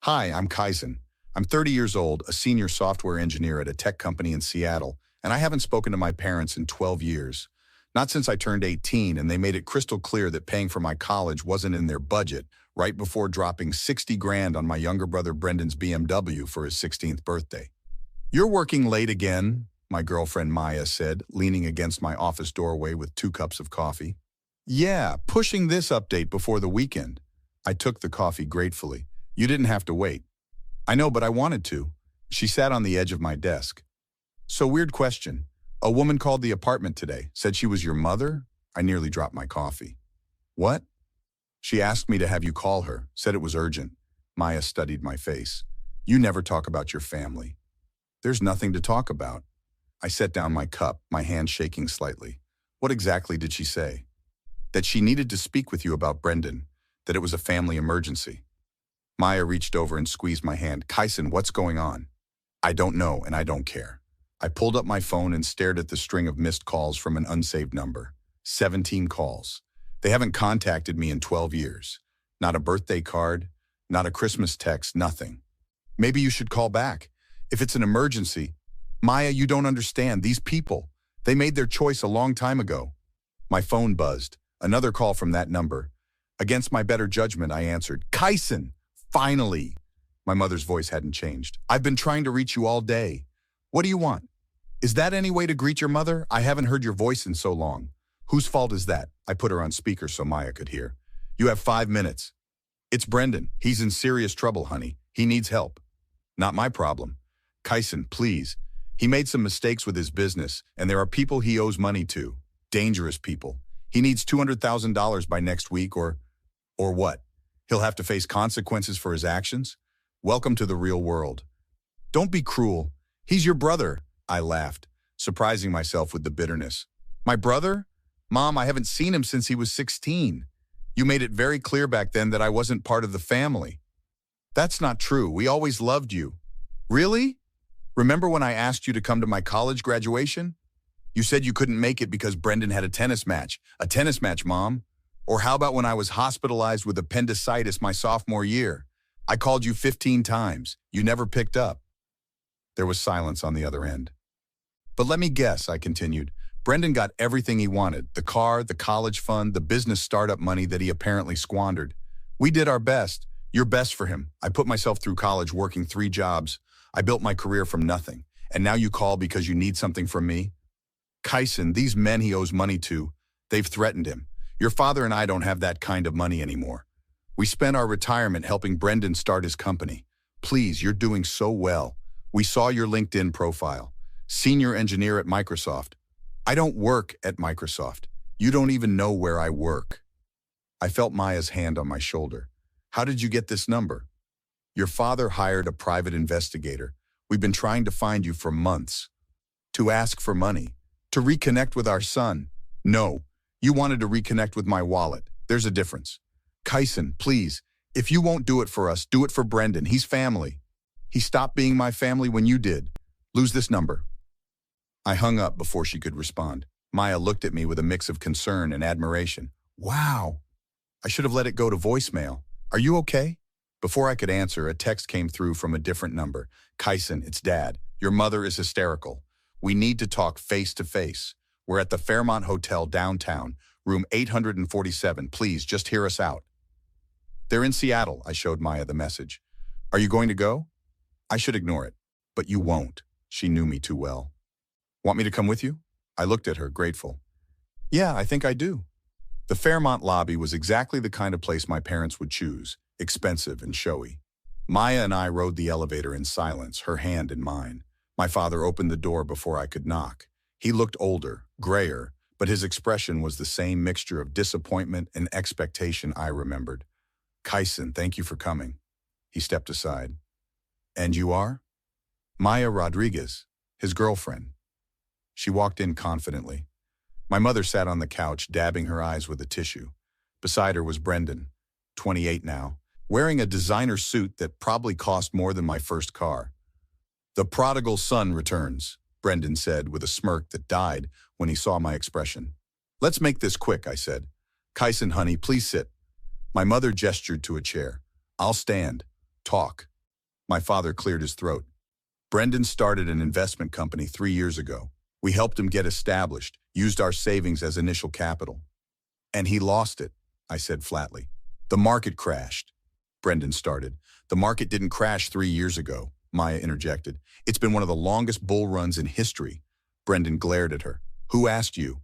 Hi, I'm Kaizen. I'm 30 years old, a senior software engineer at a tech company in Seattle, and I haven't spoken to my parents in 12 years. Not since I turned 18, and they made it crystal clear that paying for my college wasn't in their budget, right before dropping 60 grand on my younger brother Brendan's BMW for his 16th birthday. You're working late again, my girlfriend Maya said, leaning against my office doorway with 2 cups of coffee. Yeah, pushing this update before the weekend. I took the coffee gratefully. You didn't have to wait. I know, but I wanted to. She sat on the edge of my desk. So weird question. A woman called the apartment today, said she was your mother? I nearly dropped my coffee. What? She asked me to have you call her, said it was urgent. Maya studied my face. You never talk about your family. There's nothing to talk about. I set down my cup, my hand shaking slightly. What exactly did she say? That she needed to speak with you about Brendan, that it was a family emergency. Maya reached over and squeezed my hand. Kaizen, what's going on? I don't know, and I don't care. I pulled up my phone and stared at the string of missed calls from an unsaved number. 17 calls. They haven't contacted me in 12 years. Not a birthday card, not a Christmas text, nothing. Maybe you should call back. If it's an emergency. Maya, you don't understand. These people, they made their choice a long time ago. My phone buzzed. Another call from that number. Against my better judgment, I answered. Kaizen! Finally! My mother's voice hadn't changed. I've been trying to reach you all day. What do you want? Is that any way to greet your mother? I haven't heard your voice in so long. Whose fault is that? I put her on speaker so Maya could hear. You have 5 minutes. It's Brendan. He's in serious trouble, honey. He needs help. Not my problem. Kaizen, please. He made some mistakes with his business, and there are people he owes money to. Dangerous people. He needs $200,000 by next week or what? He'll have to face consequences for his actions? Welcome to the real world. Don't be cruel. He's your brother, I laughed, surprising myself with the bitterness. My brother? Mom, I haven't seen him since he was 16. You made it very clear back then that I wasn't part of the family. That's not true. We always loved you. Really? Remember when I asked you to come to my college graduation? You said you couldn't make it because Brendan had a tennis match. A tennis match, Mom? Or how about when I was hospitalized with appendicitis my sophomore year? I called you 15 times. You never picked up. There was silence on the other end. But let me guess, I continued. Brendan got everything he wanted. The car, the college fund, the business startup money that he apparently squandered. We did our best. Your best for him. I put myself through college working 3 jobs. I built my career from nothing. And now you call because you need something from me? Kaizen, these men he owes money to, they've threatened him. Your father and I don't have that kind of money anymore. We spent our retirement helping Brendan start his company. Please, you're doing so well. We saw your LinkedIn profile. Senior engineer at Microsoft. I don't work at Microsoft. You don't even know where I work. I felt Maya's hand on my shoulder. How did you get this number? Your father hired a private investigator. We've been trying to find you for months. To ask for money. To reconnect with our son. No. You wanted to reconnect with my wallet. There's a difference. Kaizen, please, if you won't do it for us, do it for Brendan. He's family. He stopped being my family when you did. Lose this number. I hung up before she could respond. Maya looked at me with a mix of concern and admiration. Wow. I should have let it go to voicemail. Are you okay? Before I could answer, a text came through from a different number. Kaizen, it's Dad. Your mother is hysterical. We need to talk face to face. We're at the Fairmont Hotel downtown, room 847. Please, just hear us out. They're in Seattle, I showed Maya the message. Are you going to go? I should ignore it. But you won't. She knew me too well. Want me to come with you? I looked at her, grateful. Yeah, I think I do. The Fairmont lobby was exactly the kind of place my parents would choose, expensive and showy. Maya and I rode the elevator in silence, her hand in mine. My father opened the door before I could knock. He looked older, grayer, but his expression was the same mixture of disappointment and expectation I remembered. Kaizen, thank you for coming. He stepped aside. And you are? Maya Rodriguez, his girlfriend. She walked in confidently. My mother sat on the couch, dabbing her eyes with a tissue. Beside her was Brendan, 28 now, wearing a designer suit that probably cost more than my first car. The prodigal son returns, Brendan said with a smirk that died when he saw my expression. Let's make this quick, I said. Kaizen, honey, please sit. My mother gestured to a chair. I'll stand. Talk. My father cleared his throat. Brendan started an investment company 3 years ago. We helped him get established, used our savings as initial capital. And he lost it, I said flatly. The market crashed. Brendan started. The market didn't crash 3 years ago, Maya interjected. It's been one of the longest bull runs in history. Brendan glared at her. Who asked you?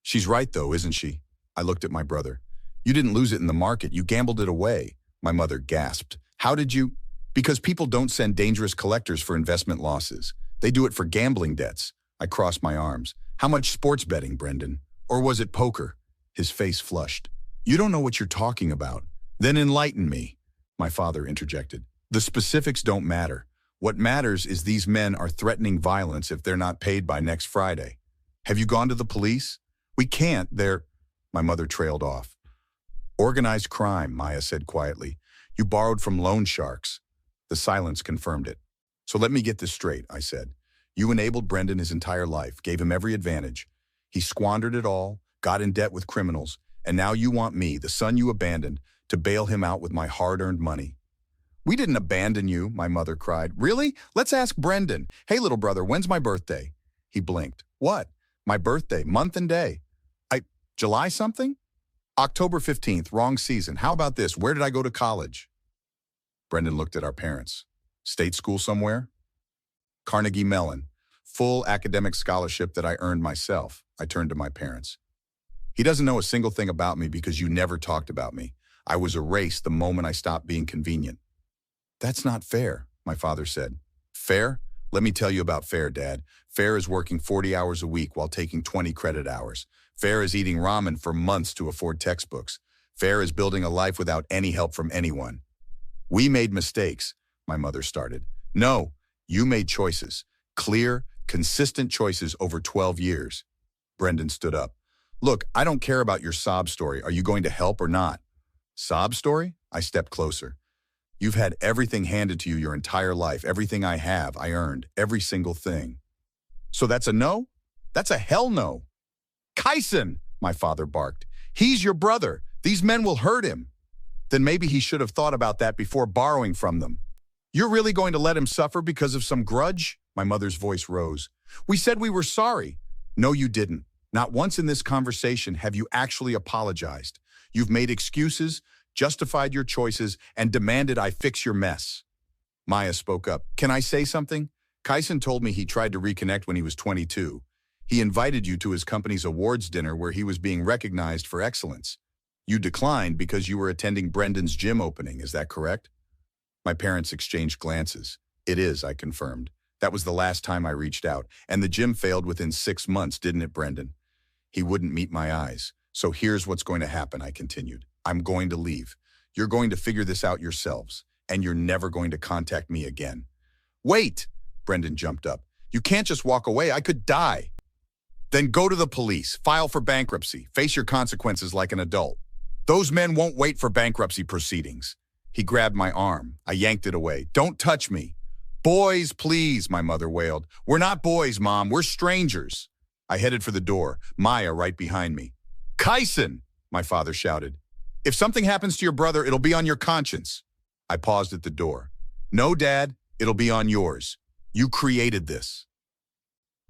She's right though, isn't she? I looked at my brother. You didn't lose it in the market, you gambled it away. My mother gasped. How did you? Because people don't send dangerous collectors for investment losses. They do it for gambling debts. I crossed my arms. How much sports betting, Brendan? Or was it poker? His face flushed. You don't know what you're talking about. Then enlighten me, my father interjected. The specifics don't matter. What matters is these men are threatening violence if they're not paid by next Friday. Have you gone to the police? We can't, they're... My mother trailed off. Organized crime, Maya said quietly. You borrowed from loan sharks. The silence confirmed it. So let me get this straight, I said. You enabled Brendan his entire life, gave him every advantage. He squandered it all, got in debt with criminals, and now you want me, the son you abandoned, to bail him out with my hard-earned money. We didn't abandon you, my mother cried. Really? Let's ask Brendan. Hey, little brother, when's my birthday? He blinked. What? My birthday, month and day. July something? October 15th, wrong season. How about this? Where did I go to college? Brendan looked at our parents. State school somewhere? Carnegie Mellon. Full academic scholarship that I earned myself. I turned to my parents. He doesn't know a single thing about me because you never talked about me. I was erased the moment I stopped being convenient. That's not fair, my father said. Fair? Let me tell you about fair, Dad. Fair is working 40 hours a week while taking 20 credit hours. Fair is eating ramen for months to afford textbooks. Fair is building a life without any help from anyone. We made mistakes, my mother started. No, you made choices. Clear, consistent choices over 12 years. Brendan stood up. Look, I don't care about your sob story. Are you going to help or not? Sob story? I stepped closer. You've had everything handed to you your entire life. Everything I have, I earned. Every single thing. So that's a no? That's a hell no. Kyson, my father barked. He's your brother. These men will hurt him. Then maybe he should have thought about that before borrowing from them. You're really going to let him suffer because of some grudge? My mother's voice rose. We said we were sorry. No, you didn't. Not once in this conversation have you actually apologized. You've made excuses, justified your choices, and demanded I fix your mess. Maya spoke up. Can I say something? Kyson told me he tried to reconnect when he was 22. He invited you to his company's awards dinner where he was being recognized for excellence. You declined because you were attending Brendan's gym opening, is that correct? My parents exchanged glances. It is, I confirmed. That was the last time I reached out, and the gym failed within 6 months, didn't it, Brendan? He wouldn't meet my eyes. So here's what's going to happen, I continued. I'm going to leave. You're going to figure this out yourselves, and you're never going to contact me again. Wait! Brendan jumped up. You can't just walk away. I could die. Then go to the police, file for bankruptcy, face your consequences like an adult. Those men won't wait for bankruptcy proceedings. He grabbed my arm. I yanked it away. Don't touch me. Boys, please, my mother wailed. We're not boys, Mom. We're strangers. I headed for the door, Maya right behind me. Kyson, my father shouted. If something happens to your brother, it'll be on your conscience. I paused at the door. No, Dad, it'll be on yours. You created this.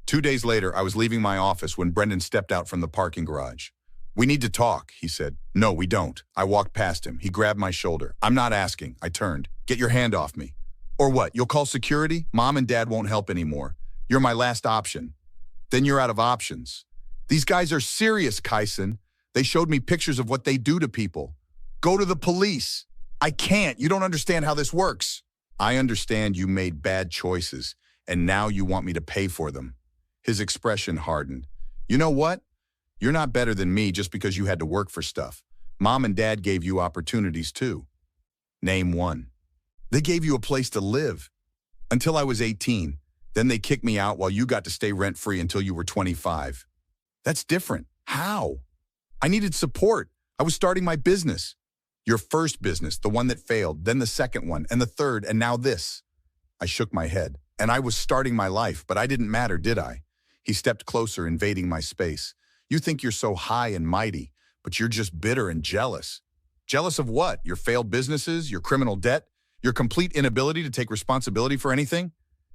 2 days later, I was leaving my office when Brendan stepped out from the parking garage. We need to talk, he said. No, we don't. I walked past him. He grabbed my shoulder. I'm not asking. I turned. Get your hand off me. Or what? You'll call security? Mom and Dad won't help anymore. You're my last option. Then you're out of options. These guys are serious, Kyson. They showed me pictures of what they do to people. Go to the police. I can't. You don't understand how this works. I understand you made bad choices, and now you want me to pay for them. His expression hardened. You know what? You're not better than me just because you had to work for stuff. Mom and Dad gave you opportunities too. Name one. They gave you a place to live. Until I was 18. Then they kicked me out while you got to stay rent-free until you were 25. That's different. How? I needed support. I was starting my business. Your first business, the one that failed, then the second one, and the third, and now this. I shook my head. And I was starting my life, but I didn't matter, did I? He stepped closer, invading my space. You think you're so high and mighty, but you're just bitter and jealous. Jealous of what? Your failed businesses? Your criminal debt? Your complete inability to take responsibility for anything?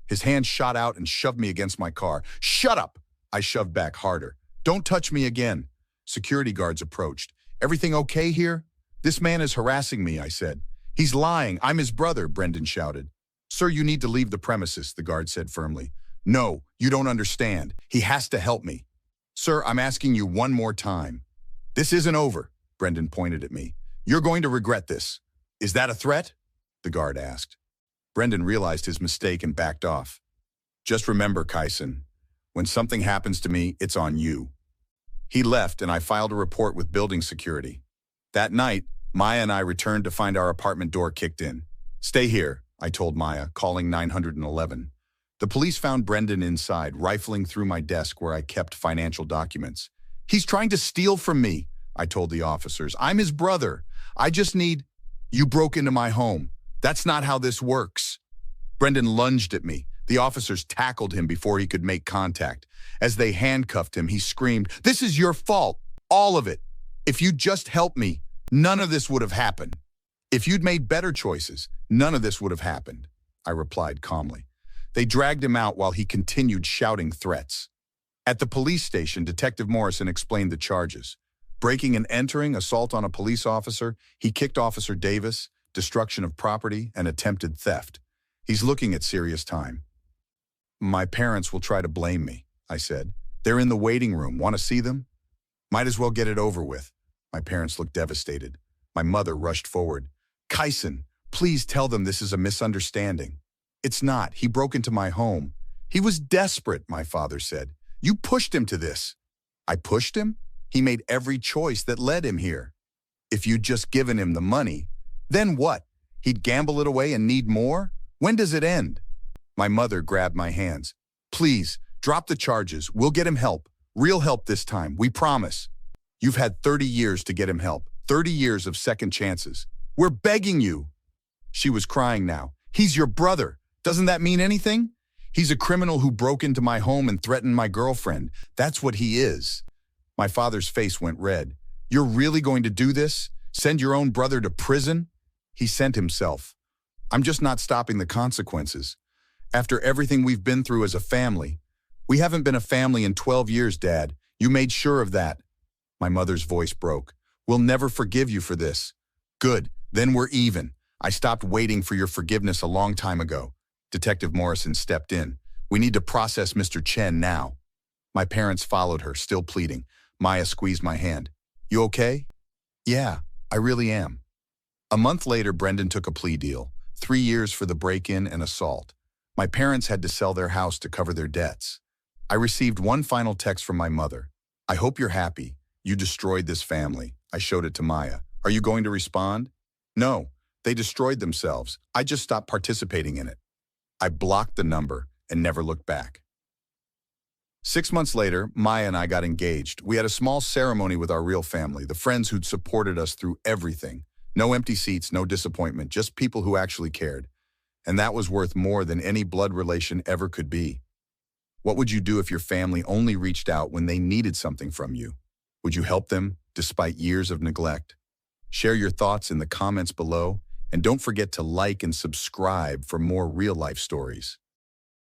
His hand shot out and shoved me against my car. Shut up! I shoved back harder. Don't touch me again. Security guards approached. Everything okay here? This man is harassing me, I said. He's lying. I'm his brother, Brendan shouted. Sir, you need to leave the premises, the guard said firmly. No, you don't understand. He has to help me. Sir, I'm asking you one more time. This isn't over, Brendan pointed at me. You're going to regret this. Is that a threat? The guard asked. Brendan realized his mistake and backed off. Just remember, Kyson, when something happens to me, it's on you. He left and I filed a report with building security. That night, Maya and I returned to find our apartment door kicked in. Stay here, I told Maya, calling 911. The police found Brendan inside, rifling through my desk where I kept financial documents. He's trying to steal from me, I told the officers. I'm his brother. I just need... You broke into my home. That's not how this works. Brendan lunged at me. The officers tackled him before he could make contact. As they handcuffed him, he screamed, "This is your fault, all of it. If you'd just helped me, none of this would have happened. If you'd made better choices, none of this would have happened," I replied calmly. They dragged him out while he continued shouting threats. At the police station, Detective Morrison explained the charges. Breaking and entering, assault on a police officer, he kicked Officer Davis, destruction of property, and attempted theft. He's looking at serious time. My parents will try to blame me, I said. They're in the waiting room. Want to see them? Might as well get it over with. My parents looked devastated. My mother rushed forward. Kyson, please tell them this is a misunderstanding. It's not. He broke into my home. He was desperate, my father said. You pushed him to this. I pushed him? He made every choice that led him here. If you'd just given him the money, then what? He'd gamble it away and need more? When does it end? My mother grabbed my hands. Please, drop the charges. We'll get him help. Real help this time, we promise. You've had 30 years to get him help. 30 years of second chances. We're begging you. She was crying now. He's your brother. Doesn't that mean anything? He's a criminal who broke into my home and threatened my girlfriend. That's what he is. My father's face went red. You're really going to do this? Send your own brother to prison? He sent himself. I'm just not stopping the consequences. After everything we've been through as a family. We haven't been a family in 12 years, Dad. You made sure of that. My mother's voice broke. We'll never forgive you for this. Good, then we're even. I stopped waiting for your forgiveness a long time ago. Detective Morrison stepped in. We need to process Mr. Chen now. My parents followed her, still pleading. Maya squeezed my hand. You okay? Yeah, I really am. A month later, Brendan took a plea deal. 3 years for the break-in and assault. My parents had to sell their house to cover their debts. I received one final text from my mother. I hope you're happy. You destroyed this family. I showed it to Maya. Are you going to respond? No, they destroyed themselves. I just stopped participating in it. I blocked the number and never looked back. 6 months later, Maya and I got engaged. We had a small ceremony with our real family, the friends who'd supported us through everything. No empty seats, no disappointment, just people who actually cared. And that was worth more than any blood relation ever could be. What would you do if your family only reached out when they needed something from you? Would you help them despite years of neglect? Share your thoughts in the comments below, and don't forget to like and subscribe for more real-life stories.